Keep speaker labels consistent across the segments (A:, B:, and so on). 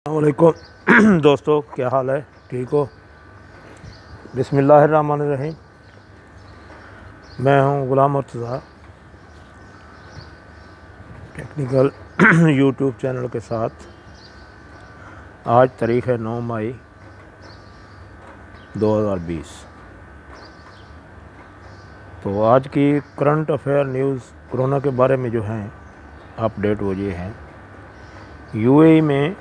A: अस्सलामुअलैकुम दोस्तों, क्या हाल है? ठीक हो? बिस्मिल्लाहिर्रहमानिर्रहीम। मैं हूं गुलाम मुर्तज़ा, टेक्निकल यूट्यूब चैनल के साथ। आज तारीख़ है 9 मई 2020। तो आज की करंट अफेयर न्यूज़ कोरोना के बारे में जो हैं अपडेट वो ये हैं। यूएई में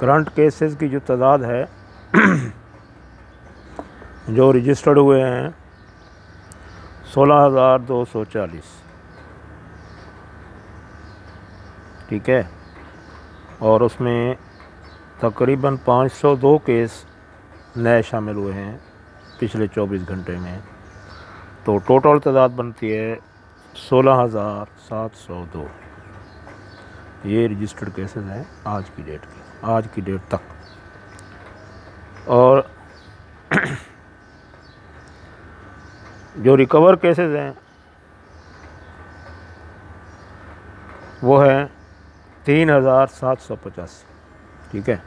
A: करंट केसेस की जो तादाद है जो रजिस्टर्ड हुए हैं 16,240, ठीक है। और उसमें तकरीबन 502 केस नए शामिल हुए हैं पिछले 24 घंटे में। तो टोटल तादाद बनती है 16,702। ये रजिस्टर्ड केसेस हैं आज की डेट तक। और जो रिकवर केसेस हैं वो है 3,785, ठीक है।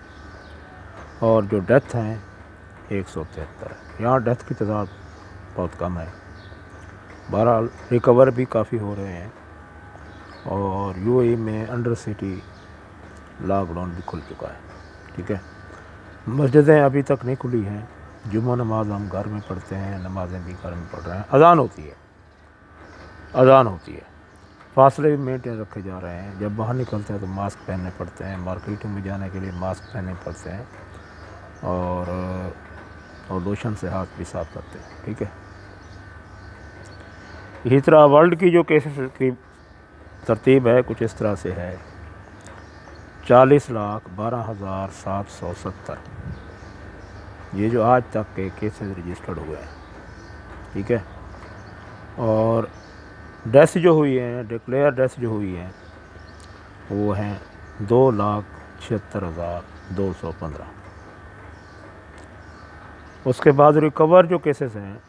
A: और जो डेथ हैं 173 है। यहाँ डेथ की तादाद बहुत कम है। बहरहाल रिकवर भी काफ़ी हो रहे हैं। और यूएई में अंडर सिटी लॉकडाउन भी खुल चुका है, ठीक है। मस्जिदें अभी तक नहीं खुली हैं। जुम्मा नमाज हम घर में पढ़ते हैं, नमाज़ें भी घर में पढ़ रहे हैं। अज़ान होती है, फासले भी मेंटेन रखे जा रहे हैं। जब बाहर निकलते हैं तो मास्क पहनने पड़ते हैं, मार्केटिंग में जाने के लिए मास्क पहनने पड़ते हैं, और लोशन से हाथ भी साफ करते हैं, ठीक है। इसी तरह वर्ल्ड की जो केसेस की तरतीब है कुछ इस तरह से है। 40,12,770 ये जो आज तक के केसेस रजिस्टर्ड हुए हैं, ठीक है। और डेथ जो हुई हैं, डिक्लेयर डेथ जो हुई हैं वो हैं 2,76,215। उसके बाद रिकवर जो केसेस हैं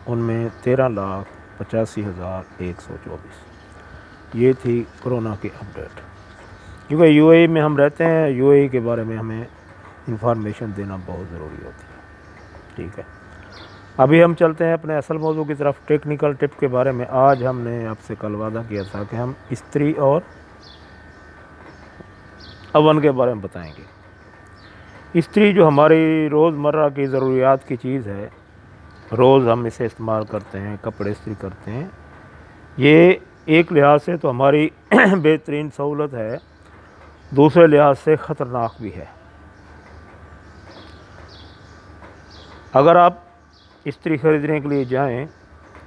A: उनमें 13,85,124। ये थी कोरोना की अपडेट। क्योंकि यूएई में हम रहते हैं, यूएई के बारे में हमें इंफॉर्मेशन देना बहुत ज़रूरी होती है, ठीक है। अभी हम चलते हैं अपने असल मौजू की तरफ, टेक्निकल टिप के बारे में। आज हमने आपसे कल वादा किया था कि हम इस्त्री और अवन के बारे में बताएंगे। इस्त्री जो हमारी रोज़मर्रा की ज़रूरियात की चीज़ है, रोज़ हम इसे इस्तेमाल करते हैं, कपड़े इस्त्री करते हैं। ये एक लिहाज से तो हमारी बेहतरीन सहूलत है, दूसरे लिहाज से ख़तरनाक भी है। अगर आप इस्त्री ख़रीदने के लिए जाएं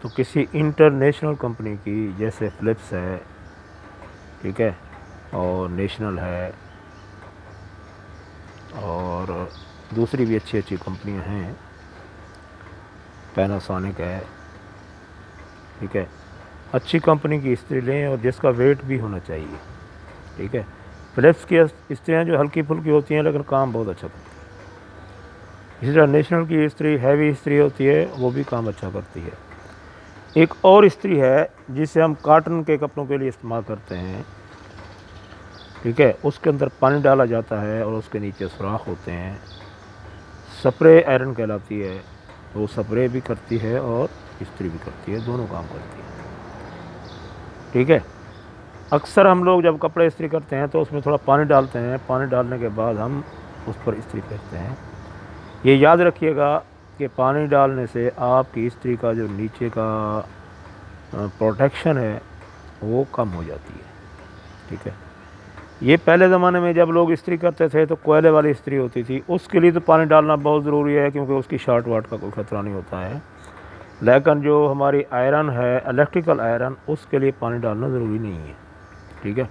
A: तो किसी इंटरनेशनल कंपनी की, जैसे फ़िलिप्स है, ठीक है, और नेशनल है, और दूसरी भी अच्छी अच्छी कंपनियां हैं, पैनासोनिक है, ठीक है। अच्छी कंपनी की इस्त्री लें और जिसका वेट भी होना चाहिए, ठीक है। फ़िलिप्स की इस्त्रियाँ जो हल्की फुल्की होती हैं लेकिन काम बहुत अच्छा करती है। इसी तरह नेशनल की इस्त्री हैवी इस्त्री होती है, वो भी काम अच्छा करती है। एक और इस्त्री है जिसे हम कॉटन के कपड़ों के लिए इस्तेमाल करते हैं, ठीक है। उसके अंदर पानी डाला जाता है और उसके नीचे सुराख होते हैं। स्प्रे आयरन कहलाती है। वो स्प्रे भी करती है और इस्त्री भी करती है, दोनों काम करती है, ठीक है। अक्सर हम लोग जब कपड़े इस्त्री करते हैं तो उसमें थोड़ा पानी डालते हैं। पानी डालने के बाद हम उस पर इस्त्री फेरते हैं। ये याद रखिएगा कि पानी डालने से आपकी इस्त्री का जो नीचे का प्रोटेक्शन है वो कम हो जाती है, ठीक है। ये पहले ज़माने में जब लोग इस्त्री करते थे तो कोयले वाली इस्त्री होती थी, उसके लिए तो पानी डालना बहुत ज़रूरी है क्योंकि उसकी शॉर्ट वाट का कोई ख़तरा नहीं होता है। लेकिन जो हमारी आयरन है, इलेक्ट्रिकल आयरन, उसके लिए पानी डालना ज़रूरी नहीं है, ठीक है।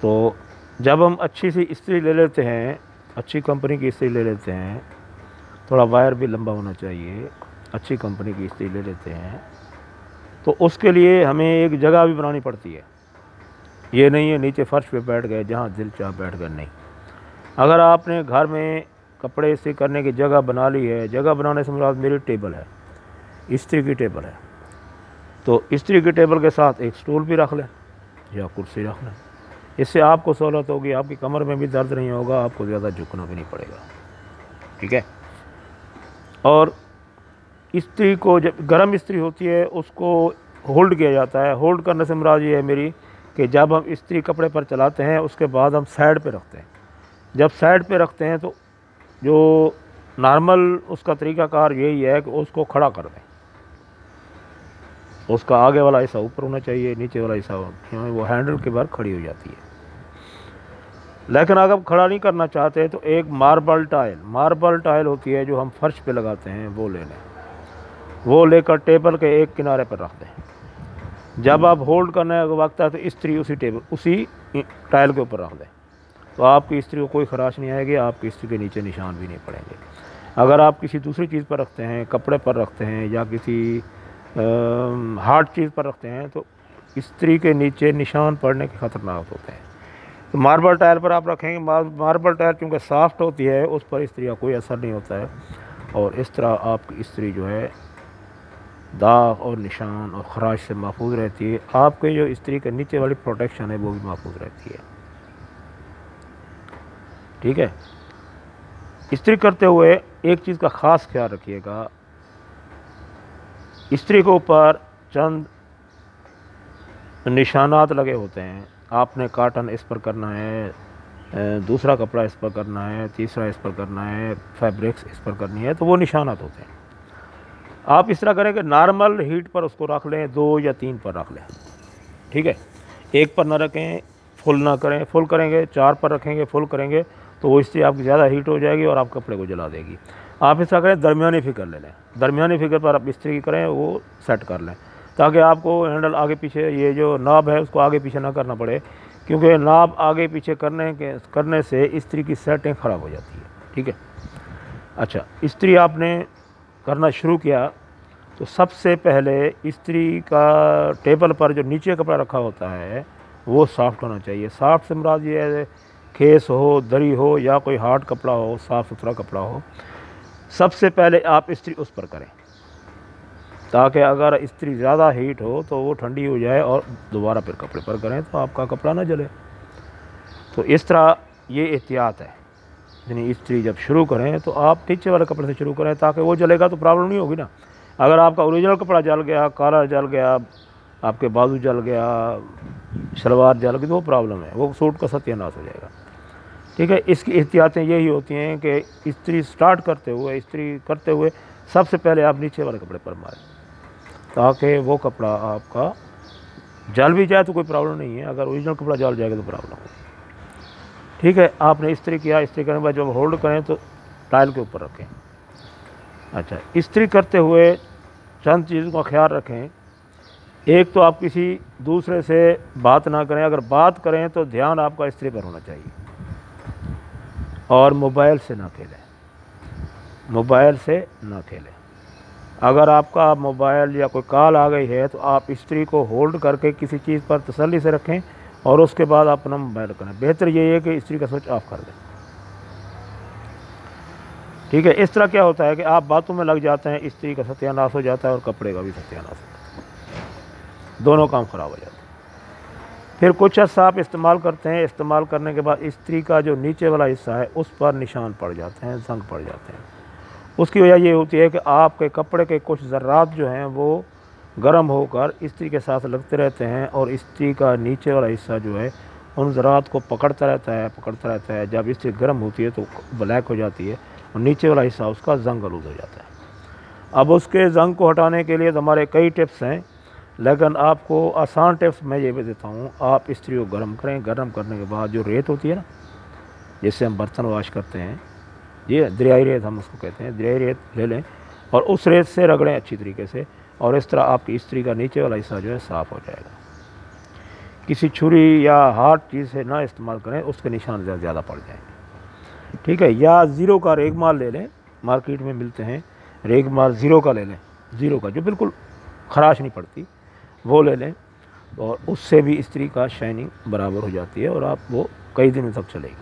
A: तो जब हम अच्छी सी इस्त्री ले लेते हैं, अच्छी कंपनी की इस्त्री ले लेते हैं, थोड़ा वायर भी लंबा होना चाहिए, अच्छी कंपनी की इस्त्री ले लेते हैं, तो उसके लिए हमें एक जगह भी बनानी पड़ती है। ये नहीं है नीचे फर्श पे बैठ गए, जहाँ दिल चाह बैठ गए, नहीं। अगर आपने घर में कपड़े इस्त्री करने की जगह बना ली है, जगह बनाने से मुराद मेरी टेबल है, इस्त्री की टेबल है, तो इस्त्री की टेबल के साथ एक स्टूल भी रख लें या कुर्सी रख लें, इससे आपको सहूलत होगी, आपकी कमर में भी दर्द नहीं होगा, आपको ज़्यादा झुकना भी नहीं पड़ेगा। ठीक है। और इस्त्री को जब गर्म इस्त्री होती है उसको होल्ड किया जाता है। होल्ड करने से मुराद ये है मेरी कि जब हम इस्त्री कपड़े पर चलाते हैं उसके बाद हम साइड पे रखते हैं। जब साइड पे रखते हैं तो जो नॉर्मल उसका तरीक़ाकार यही है कि उसको खड़ा कर दें। उसका आगे वाला हिस्सा ऊपर होना चाहिए, नीचे वाला हिस्सा वो हैंडल के बाहर खड़ी हो जाती है। लेकिन अगर आप खड़ा नहीं करना चाहते तो एक मार्बल टाइल होती है जो हम फर्श पे लगाते हैं, वो ले लें। वो लेकर टेबल के एक किनारे पर रख दें। जब आप होल्ड करने का वक्त है तो इस्त्री उसी टाइल के ऊपर रख दें, तो आपकी इस्त्री को कोई खराश नहीं आएगी, आपकी इस्त्री के नीचे निशान भी नहीं पड़ेंगे। अगर आप किसी दूसरी चीज़ पर रखते हैं, कपड़े पर रखते हैं या किसी हार्ड चीज़ पर रखते हैं, तो इस्त्री के नीचे निशान पड़ने के खतरनाक होते हैं। तो मार्बल टाइल पर आप रखेंगे, मार्बल टाइल क्योंकि सॉफ्ट होती है, उस पर इस्त्री का कोई असर नहीं होता है, और इस तरह आपकी इस्त्री जो है दाग और निशान और ख़राश से महफूज रहती है। आपके जो इस्त्री के नीचे वाली प्रोटेक्शन है वो भी महफूज रहती है। ठीक है। इस्त्री करते हुए एक चीज़ का ख़ास ख्याल रखिएगा, इस्त्री के ऊपर चंद निशानात लगे होते हैं। आपने काटन इस पर करना है, दूसरा कपड़ा इस पर करना है, तीसरा इस पर करना है, फैब्रिक्स इस पर करनी है, तो वो निशानात होते हैं। आप इस तरह करें कि नॉर्मल हीट पर उसको रख लें, 2 या 3 पर रख लें। ठीक है। एक पर ना रखें, फुल ना करें। फुल करेंगे, 4 पर रखेंगे, फुल करेंगे तो वो इससे आपकी ज़्यादा हीट हो जाएगी और आप कपड़े को जला देगी। आप इस तरह करें, दरमियानी फिगर ले लें। दरमियानी फिगर पर आप इस्त्री करें, वो सेट कर लें, ताकि आपको हैंडल आगे पीछे, ये जो नॉब है उसको आगे पीछे ना करना पड़े, क्योंकि नॉब आगे पीछे करने से इस्त्री की सेटिंग ख़राब हो जाती है। ठीक है। अच्छा, इस्त्री आपने करना शुरू किया तो सबसे पहले इस्त्री का टेबल पर जो नीचे कपड़ा रखा होता है वो सॉफ्ट होना चाहिए। सॉफ्ट से मुराद ये है खेस हो, दरी हो या कोई हार्ड कपड़ा हो, साफ़ सुथरा कपड़ा हो। सबसे पहले आप इस्त्री उस पर करें, ताकि अगर इस्त्री ज़्यादा हीट हो तो वो ठंडी हो जाए और दोबारा फिर कपड़े पर करें तो आपका कपड़ा ना जले। तो इस तरह ये एहतियात है, यानी इस्त्री जब शुरू करें तो आप नीचे वाले कपड़े से शुरू करें, ताकि वो जलेगा तो प्रॉब्लम नहीं होगी ना। अगर आपका ओरिजिनल कपड़ा जल गया, कॉलर जल गया, आपके बाजू जल गया, शलवार जल गई, तो वो प्रॉब्लम है, वो सूट का सत्यानाश हो जाएगा। ठीक है। इसकी एहतियातें यही होती हैं कि इस्त्री स्टार्ट करते हुए, इस्त्री करते हुए सबसे पहले आप नीचे वाले कपड़े पर मारें, ताकि वो कपड़ा आपका जल भी जाए तो कोई प्रॉब्लम नहीं है, अगर ओरिजिनल कपड़ा जल जाएगा तो प्रॉब्लम है। ठीक है। आपने इस्त्री किया, इस्त्री करने के बाद जब होल्ड करें तो टाइल के ऊपर रखें। अच्छा, इस्त्री करते हुए चंद चीज़ों का ख्याल रखें। एक तो आप किसी दूसरे से बात ना करें, अगर बात करें तो ध्यान आपका इस्त्री पर होना चाहिए, और मोबाइल से ना खेलें, मोबाइल से ना खेलें। अगर आपका मोबाइल या कोई कॉल आ गई है तो आप इस्त्री को होल्ड करके किसी चीज़ पर तसल्ली से रखें और उसके बाद अपना मोबाइल करें। बेहतर ये है कि इस्त्री का स्विच ऑफ कर दें। ठीक है। इस तरह क्या होता है कि आप बातों में लग जाते हैं, इस्त्री का सत्यानाश हो जाता है और कपड़े का भी सत्यानाश हो जाता है, दोनों काम ख़राब हो जाते हैं। फिर कुछ अर्सा आप इस्तेमाल करते हैं, इस्तेमाल करने के बाद इस्त्री का जो नीचे वाला हिस्सा है उस पर निशान पड़ जाते हैं, जंग पड़ जाते हैं। उसकी वजह ये होती है कि आपके कपड़े के कुछ ज़र्रात जो हैं वो गर्म होकर इस्त्री के साथ लगते रहते हैं, और इस्त्री का नीचे वाला हिस्सा जो है उन ज़र्रात को पकड़ता रहता है। जब इस्त्री गर्म होती है तो ब्लैक हो जाती है और नीचे वाला हिस्सा उसका जंग आलूद हो जाता है। अब उसके जंग को हटाने के लिए हमारे कई टिप्स हैं, लेकिन आपको आसान टिप्स मैं ये भी देता हूँ। आप इस्त्री को गर्म करें, गर्म करने के बाद जो रेत होती है ना, जिससे हम बर्तन वॉश करते हैं, ये दरियाई रेत हम उसको कहते हैं, दरियाई रेत ले लें और उस रेत से रगड़ें अच्छी तरीके से, और इस तरह आपकी इस्त्री का नीचे वाला हिस्सा जो है साफ़ हो जाएगा। किसी छुरी या हार्ड चीज़ से ना इस्तेमाल करें, उसके निशान ज़्यादा पड़ जाएंगे। ठीक है। या ज़ीरो का रेगमाल ले लें, मार्केट में मिलते हैं, रेगमाल ज़ीरो का ले लें, ज़ीरो का जो बिल्कुल खराश नहीं पड़ती, वो ले लें, और उससे भी इस्त्री का शाइनिंग बराबर हो जाती है और आप वो कई दिनों तक चलेगी।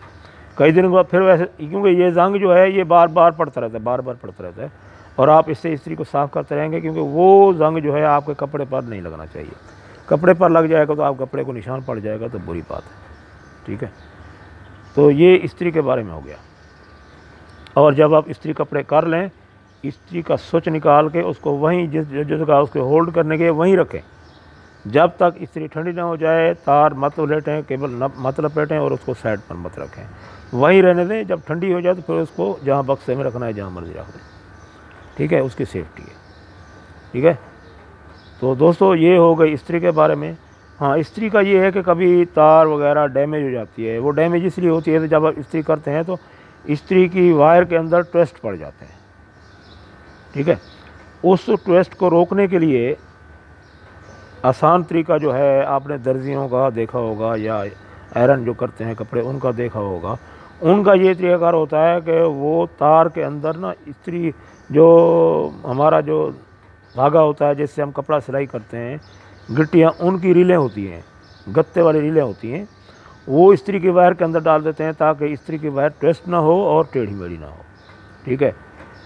A: कई दिनों के बाद फिर वैसे, क्योंकि ये जंग जो है ये बार बार पड़ता रहता है, और आप इससे इस्त्री को साफ़ करते रहेंगे, क्योंकि वो जंग जो है आपके कपड़े पर नहीं लगना चाहिए। कपड़े पर लग जाएगा तो आप कपड़े को निशान पड़ जाएगा तो बुरी बात है। ठीक है, तो ये इस्त्री के बारे में हो गया। और जब आप इस्त्री कपड़े कर लें, इस्त्री का स्विच निकाल के उसको वहीं जिस जगह उसको होल्ड करने के वहीं रखें, जब तक इस्त्री ठंडी ना हो जाए। तार मत उलटें, केबल मत लपेटें और उसको साइड पर मत रखें, वहीं रहने दें। जब ठंडी हो जाए तो फिर उसको जहाँ बक्से में रखना है जहाँ मर्जी रख दें, ठीक है, उसकी सेफ्टी है, ठीक है। तो दोस्तों ये हो गई इस्त्री के बारे में। हाँ, इस्त्री का ये है कि कभी तार वगैरह डैमेज हो जाती है। वो डैमेज इसलिए होती है तो जब आप इस्त्री करते हैं तो इस्त्री की वायर के अंदर ट्विस्ट पड़ जाते हैं, ठीक है। उस ट्विस्ट को रोकने के लिए आसान तरीका जो है, आपने दर्जियों का देखा होगा या आयरन जो करते हैं कपड़े उनका देखा होगा, उनका ये तरीकाकार होता है कि वो तार के अंदर ना इस्त्री जो हमारा जो धागा होता है जिससे हम कपड़ा सिलाई करते हैं, गिट्टियाँ, उनकी रीलें होती हैं, गत्ते वाली रीलें होती हैं, वो इस्त्री की वायर के अंदर डाल देते हैं ताकि इस्त्री की वायर ट्विस्ट ना हो और टेढ़ी मेढ़ी ना हो, ठीक है।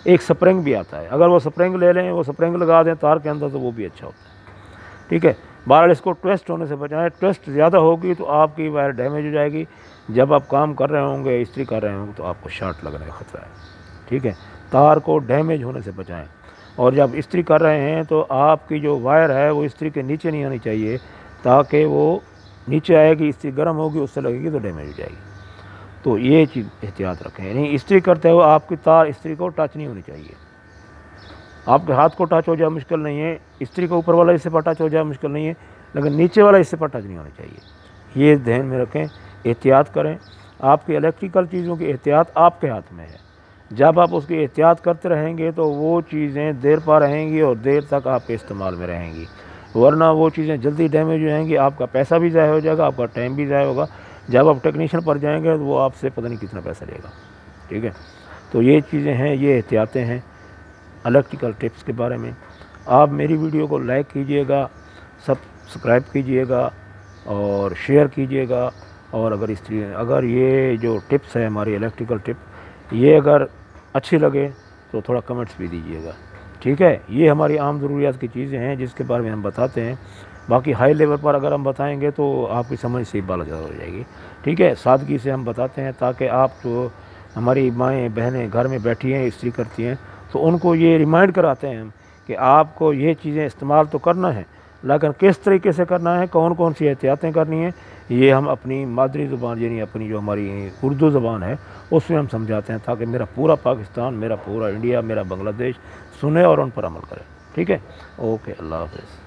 A: एक स्प्रिंग भी आता है, अगर वो स्प्रिंग ले लें, वो स्प्रिंग लगा दें तार के अंदर तो वो भी अच्छा होता है, ठीक है। बहरहाल इसको ट्विस्ट होने से बचाएं। ट्विस्ट ज़्यादा होगी तो आपकी वायर डैमेज हो जाएगी। जब आप काम कर रहे होंगे, इस्त्री कर रहे होंगे, तो आपको शॉर्ट लगने का खतरा है, ठीक है। तार को डैमेज होने से बचाएं। और जब इस्त्री कर रहे हैं तो आपकी जो वायर है वो इस्त्री के नीचे नहीं आनी चाहिए, ताकि वो नीचे आएगी, इस्त्री गर्म होगी, उससे लगेगी तो डैमेज हो जाएगी। तो ये चीज़ एहतियात रखें, यानी इस्त्री करते हुए आपकी तार इस्त्री को टच नहीं होनी चाहिए। आपके हाथ को टच हो जाए मुश्किल नहीं है, इस्त्री का ऊपर वाला हिस्से पर टच हो जाए मुश्किल नहीं है, लेकिन नीचे वाला हिस्से पर टच नहीं होना चाहिए। ये ध्यान में रखें, एहतियात करें। आपकी इलेक्ट्रिकल चीज़ों की एहतियात आपके हाथ में है। जब आप उसकी एहतियात करते रहेंगे तो वो चीज़ें देर पा रहेंगी और देर तक आपके इस्तेमाल में रहेंगी, वरना वो चीज़ें जल्दी डैमेज हो जाएंगी, आपका पैसा भी ज़ाया हो जाएगा, आपका टाइम भी ज़ाया होगा। जब आप टेक्नीशियन पर जाएंगे तो वो आपसे पता नहीं कितना पैसा लेगा, ठीक है। तो ये चीज़ें हैं, ये एहतियातें हैं इलेक्ट्रिकल टिप्स के बारे में। आप मेरी वीडियो को लाइक कीजिएगा, सब्सक्राइब कीजिएगा और शेयर कीजिएगा। और अगर ये जो टिप्स है हमारी इलेक्ट्रिकल टिप, ये अगर अच्छी लगे तो थोड़ा कमेंट्स भी दीजिएगा, ठीक है। ये हमारी आम ज़रूरियात की चीज़ें हैं जिसके बारे में हम बताते हैं। बाकी हाई लेवल पर अगर हम बताएंगे तो आपकी समझ से बाला ज़्यादा हो जाएगी, ठीक है। सादगी से हम बताते हैं ताकि आप जो हमारी माएँ बहनें घर में बैठी हैं, इस्त्री करती हैं, तो उनको ये रिमाइंड कराते हैं हम कि आपको ये चीज़ें इस्तेमाल तो करना है, लेकिन किस तरीके से करना है, कौन कौन सी एहतियातें करनी है, ये हम अपनी मादरी ज़ुबान यानी अपनी जो हमारी उर्दू ज़बान है उसमें हम समझाते हैं, ताकि मेरा पूरा पाकिस्तान, मेरा पूरा इंडिया, मेरा बांग्लादेश सुने और उन पर अमल करे, ठीक है। ओके, अल्लाह हाफ़िज़।